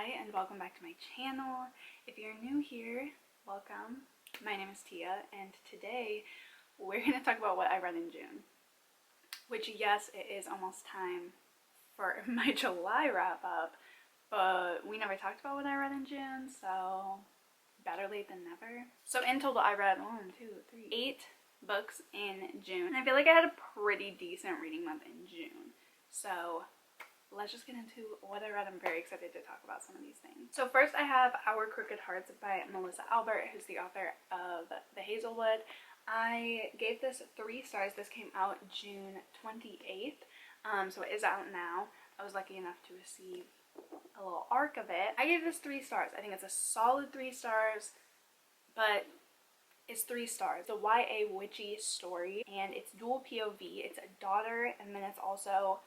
Hi and welcome back to my channel. If you're new here, welcome. My name is Tia and today we're going to talk about what I read in June. Which yes, it is almost time for my July wrap up, but we never talked about what I read in June, so better late than never. So in total I read 8 books in June. And I feel like I had a pretty decent reading month in June. So let's just get into what I read. I'm very excited to talk about some of these things. So first I have Our Crooked Hearts by Melissa Albert, who's the author of The Hazelwood. I gave this 3 stars. This came out June 28th, so it is out now. I was lucky enough to receive a little arc of it. I gave this 3 stars. I think it's a solid 3 stars, but it's 3 stars. It's a YA witchy story, and it's dual POV. It's a daughter, and then it's also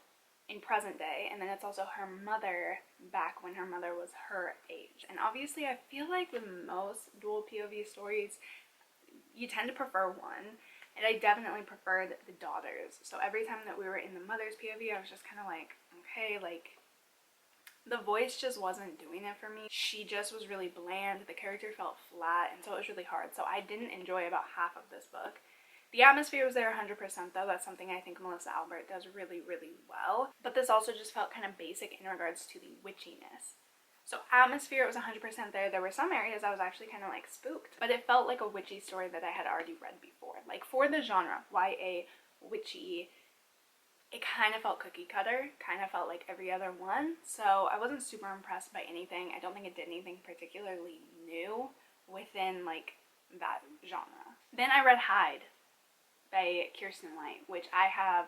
in present day, and then it's also her mother back when her mother was her age. And obviously I feel like with most dual POV stories you tend to prefer one, and I definitely preferred the daughters. So every time that we were in the mother's POV I was just kind of like, okay, like the voice just wasn't doing it for me. She just was really bland, the character felt flat, and so it was really hard. So I didn't enjoy about half of this book. The atmosphere was there 100% though. That's something I think Melissa Albert does really, really well. But this also just felt kind of basic in regards to the witchiness. So atmosphere was 100% there. There were some areas I was actually kind of like spooked, but it felt like a witchy story that I had already read before. Like for the genre, YA witchy, it kind of felt cookie cutter, kind of felt like every other one. So I wasn't super impressed by anything. I don't think it did anything particularly new within like that genre. Then I read Hide by Kirsten White, which I have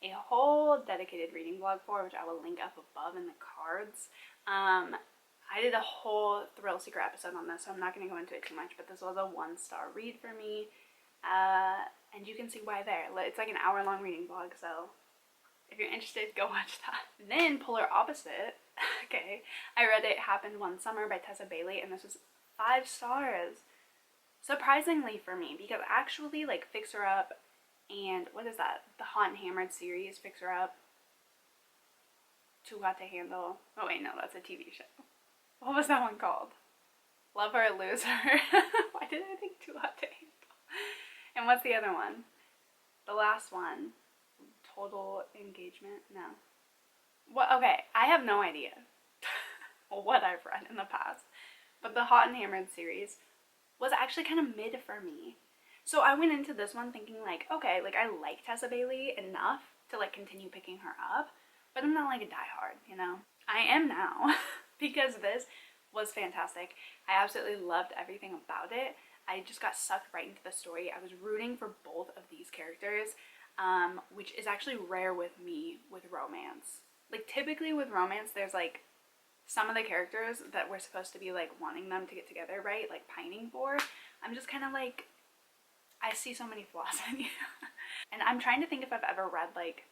a whole dedicated reading blog for, which I will link up above in the cards. I did a whole Thrill Seeker episode on this, so I'm not going to go into it too much, but this was a 1-star read for me, and you can see why there. It's like an hour-long reading blog, so if you're interested, go watch that. Then Polar Opposite, okay, I read It Happened One Summer by Tessa Bailey, and this was 5 stars. Surprisingly for me, because actually like Fixer Up and what is that? The Hot and Hammered series, Fixer Up, Too Hot to Handle. Oh wait, no, that's a TV show. What was that one called? Love or Lose Her. Why did I think Too Hot to Handle? And what's the other one? The last one. Total Engagement? No. What? Okay, I have no idea what I've read in the past. But the Hot and Hammered series was actually kind of mid for me. So I went into this one thinking like, okay, like I like Tessa Bailey enough to like continue picking her up, but I'm not like a diehard, you know? I am now because this was fantastic. I absolutely loved everything about it. I just got sucked right into the story. I was rooting for both of these characters, which is actually rare with me with romance. Like typically with romance, there's like some of the characters that we're supposed to be like wanting them to get together, right? Like pining for. I'm just kind of like, I see so many flaws in you. And I'm trying to think if I've ever read like,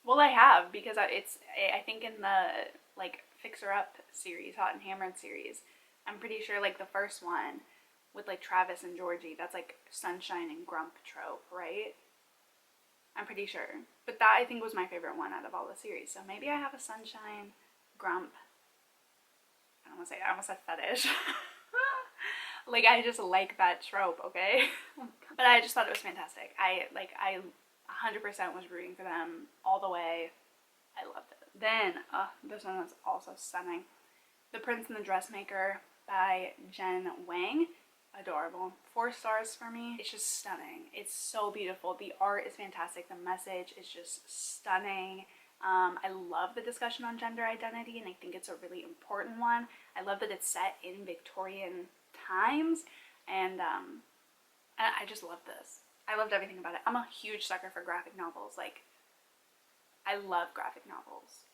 well I have, because I think in the like Fixer Up series, Hot and Hammered series, I'm pretty sure like the first one with like Travis and Georgie, that's like sunshine and grump trope, right? I'm pretty sure. But that I think was my favorite one out of all the series. So maybe I have a sunshine, grump, I almost said fetish. Like I just like that trope, okay? But I just thought it was fantastic. I 100% was rooting for them all the way. I loved it. Then, this one was also stunning. The Prince and the Dressmaker by Jen Wang. Adorable. 4 stars for me. It's just stunning. It's so beautiful. The art is fantastic. The message is just stunning. I love the discussion on gender identity, and I think it's a really important one. I love that it's set in Victorian times, and I just love this. I loved everything about it. I'm a huge sucker for graphic novels. Like, I love graphic novels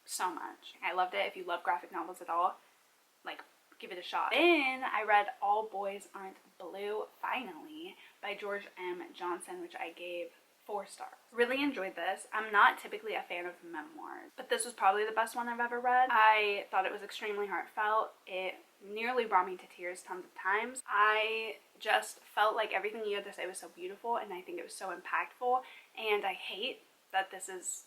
so much. I loved it. If you love graphic novels at all, like, give it a shot. Then I read All Boys Aren't Blue, finally, by George M. Johnson, which I gave 4 stars. Really enjoyed this. I'm not typically a fan of memoirs, but this was probably the best one I've ever read. I thought it was extremely heartfelt. It nearly brought me to tears tons of times. I just felt like everything you had to say was so beautiful, and I think it was so impactful, and I hate that this is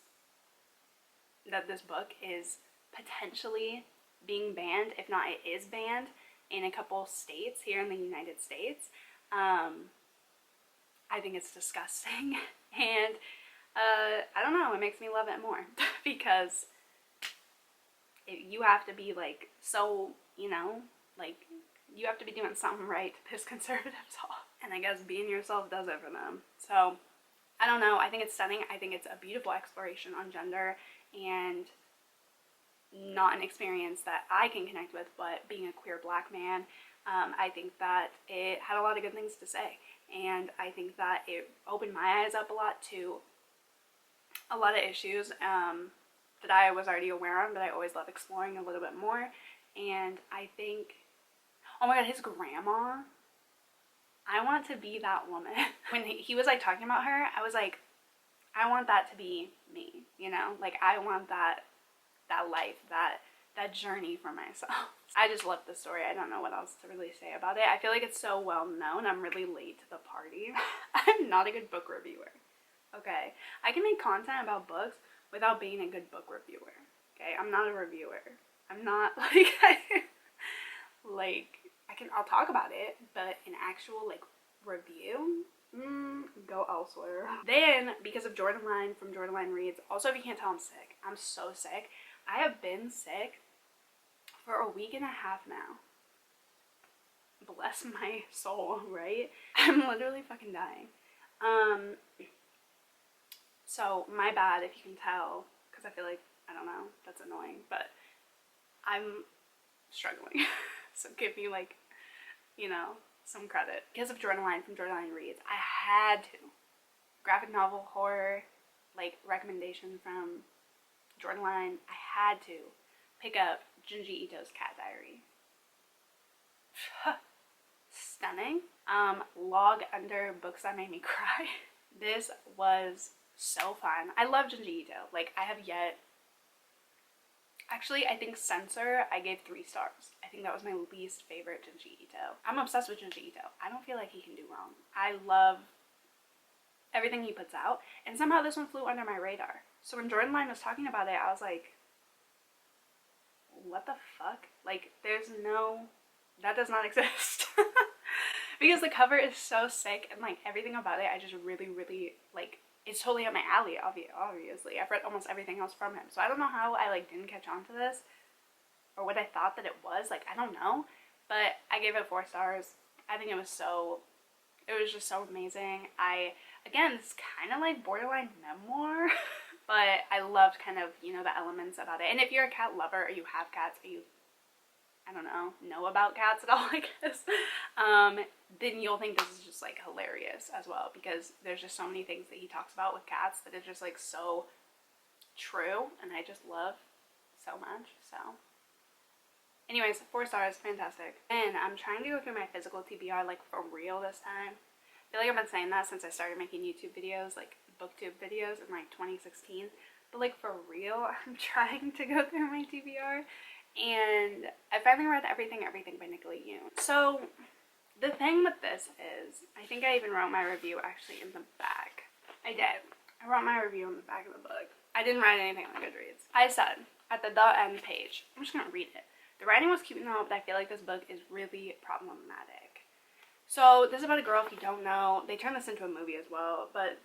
that this book is potentially being banned, if not it is banned, in a couple states here in the United States. I think it's disgusting, and I don't know, it makes me love it more because you have to be like so, you know, like you have to be doing something right to piss conservatives off, and I guess being yourself does it for them. So I don't know, I think it's stunning. I think it's a beautiful exploration on gender, and not an experience that I can connect with, but being a queer black man, I think that it had a lot of good things to say, and I think that it opened my eyes up a lot to a lot of issues that I was already aware of, but I always love exploring a little bit more. And I think, oh my god, his grandma, I want to be that woman. When he was like talking about her, I was like, I want that to be me, you know, like I want that life, that journey for myself. I just love the story. I don't know what else to really say about it. I feel like it's so well known. I'm really late to the party. I'm not a good book reviewer. Okay, I can make content about books without being a good book reviewer. Okay, I'm not a reviewer. I'm not like I'll talk about it, but an actual like review, go elsewhere. Then, because of Jordan Line from Jordan Line Reads, also if you can't tell, I'm sick. I'm so sick. I have been sick for a week and a half now. Bless my soul, right? I'm literally fucking dying. So my bad if you can tell, because I feel like, I don't know, that's annoying, but I'm struggling. So give me like, you know, some credit. Because of Jordan Line from Jordan Line Reads, I had to. Graphic novel, horror, like recommendation from Jordan Line, I had to pick up Junji Ito's Cat Diary. Stunning. Log under books that made me cry. This was so fun. I love Junji Ito. Like, I have yet... Actually, I think Censor, I gave 3 stars. I think that was my least favorite Junji Ito. I'm obsessed with Junji Ito. I don't feel like he can do wrong. I love everything he puts out, and somehow this one flew under my radar. So when Jordan Line was talking about it, I was like, what the fuck? Like, there's no... That does not exist. Because the cover is so sick, and like everything about it, I just really, really like. It's totally up my alley, obviously. I've read almost everything else from him, so I don't know how I like didn't catch on to this, or what I thought that it was. Like, I don't know, but I gave it 4 stars. I think it was just so amazing. Again, it's kind of like borderline memoir, but I loved kind of, you know, the elements about it. And if you're a cat lover, or you have cats, or you, I don't know about cats at all, I guess, then you'll think this is just like hilarious as well, because there's just so many things that he talks about with cats that is just like so true, and I just love so much. So anyways, 4 stars, fantastic. And I'm trying to go through my physical TBR like for real this time. I feel like I've been saying that since I started making YouTube videos, like booktube videos in like 2016, but like for real, I'm trying to go through my TBR. And I finally read Everything by Nicola Yoon. So the thing with this is, I think I even wrote my review actually in the back. I did. I wrote my review in the back of the book. I didn't write anything on Goodreads. I said, at the end page, I'm just gonna read it. The writing was cute and all, but I feel like this book is really problematic. So this is about a girl, if you don't know, they turned this into a movie as well, but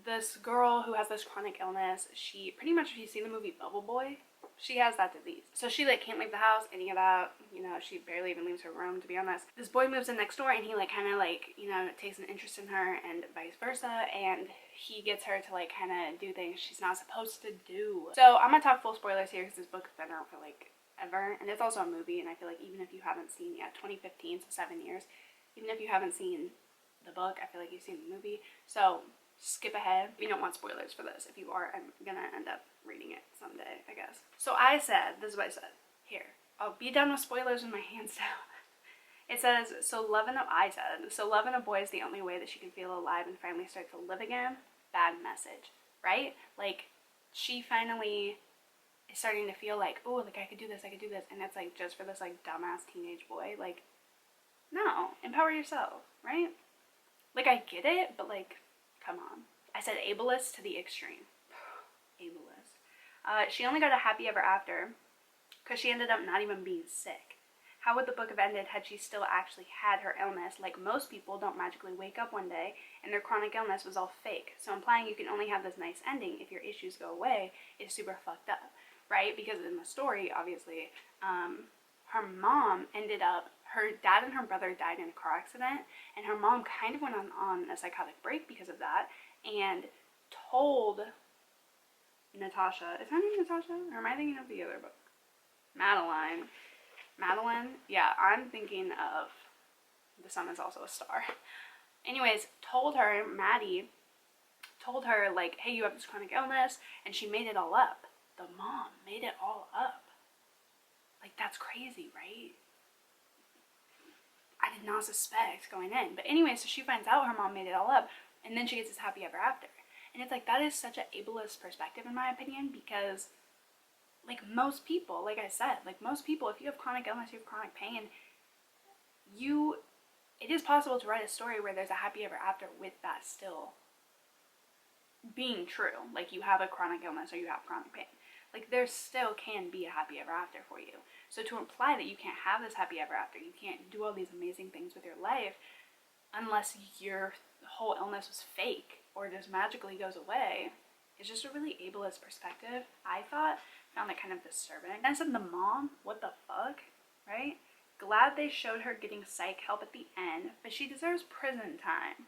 this girl who has this chronic illness, she pretty much, if you've seen the movie Bubble Boy, she has that disease. So she like can't leave the house, any of that, you know, she barely even leaves her room, to be honest. This boy moves in next door, and he like kind of like, you know, takes an interest in her and vice versa, and he gets her to like kind of do things she's not supposed to do. So I'm gonna talk full spoilers here because this book's been out for like ever, and it's also a movie, and I feel like even if you haven't seen yet, 2015, so 7 years, even if you haven't seen the book, I feel like you've seen the movie. So skip ahead. You don't want spoilers for this. If you are, I'm gonna end up reading it someday, I guess. So I said, this is what I said. Here, I'll be done with spoilers with my hands down. It says, so loving a boy is the only way that she can feel alive and finally start to live again. Bad message, right? Like, she finally is starting to feel like, oh, like I could do this, and it's like just for this like dumbass teenage boy. Like, no, empower yourself, right? Like, I get it, but like, come on. I said ableist to the extreme. Ableist. She only got a happy ever after because she ended up not even being sick. How would the book have ended had she still actually had her illness? Like, most people don't magically wake up one day and their chronic illness was all fake. So implying you can only have this nice ending if your issues go away is super fucked up, right? Because in the story, obviously, her mom ended up, her dad and her brother died in a car accident, and her mom kind of went on a psychotic break because of that, and told Natasha, is her name Natasha? Or am I thinking of the other book? Madeline. Yeah, I'm thinking of The Sun Is Also a Star. Anyways, Maddie told her, like, hey, you have this chronic illness, and she made it all up. The mom made it all up. Like, that's crazy, right? I did not suspect going in. But anyway, so she finds out her mom made it all up, and then she gets this happy ever after. And it's like, that is such an ableist perspective in my opinion, because like most people, like I said, like most people, if you have chronic illness, you have chronic pain, it is possible to write a story where there's a happy ever after with that still being true. Like, you have a chronic illness or you have chronic pain. Like, there still can be a happy ever after for you. So to imply that you can't have this happy ever after, you can't do all these amazing things with your life unless your whole illness was fake or just magically goes away, it's just a really ableist perspective, I found it kind of disturbing. And I said, the mom, what the fuck, right? Glad they showed her getting psych help at the end, but she deserves prison time.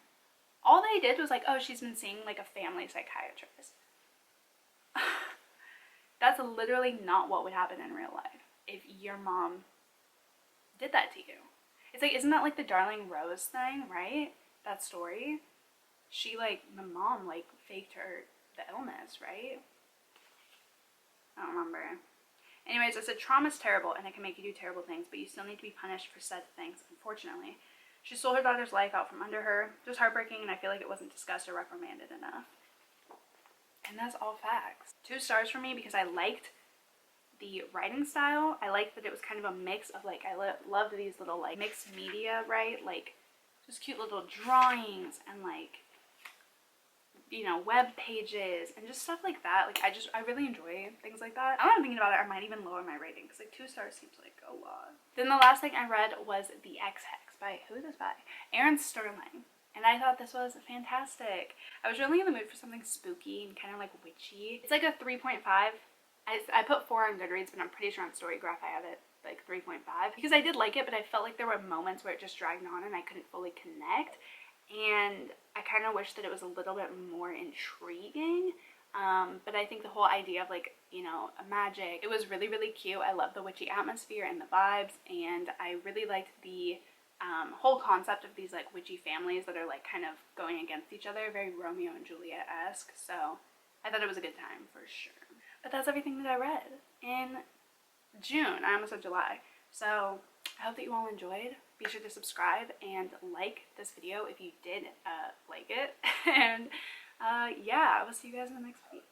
All they did was like, oh, she's been seeing like a family psychiatrist. That's literally not what would happen in real life if your mom did that to you. It's like, isn't that like the Darling Rose thing, right? That story? She, like, the mom, like, faked the illness, right? I don't remember. Anyways, I said, trauma's terrible and it can make you do terrible things, but you still need to be punished for said things, unfortunately. She stole her daughter's life out from under her. Just heartbreaking, and I feel like it wasn't discussed or reprimanded enough. And that's all facts. 2 stars for me because I liked the writing style. I liked that it was kind of a mix of, like, I loved these little, like, mixed media, right? Like, just cute little drawings and, like, you know, web pages and just stuff like that. Like, I really enjoy things like that. Now that I'm thinking about it, I might even lower my rating because, like, 2 stars seems like a lot. Then the last thing I read was The Ex-Hex by, who is this by? Aaron Sterling. And I thought this was fantastic. I was really in the mood for something spooky and kind of, like, witchy. It's like a 3.5. I put 4 on Goodreads, but I'm pretty sure on Storygraph I have it like 3.5 because I did like it, but I felt like there were moments where it just dragged on and I couldn't fully connect, and I kind of wish that it was a little bit more intriguing, but I think the whole idea of, like, you know, magic, it was really, really cute. I love the witchy atmosphere and the vibes, and I really liked the whole concept of these, like, witchy families that are, like, kind of going against each other, very Romeo and Juliet-esque, so I thought it was a good time for sure. But that's everything that I read in June. I almost said July. So I hope that you all enjoyed. Be sure to subscribe and like this video if you did like it. And yeah, I will see you guys in the next week.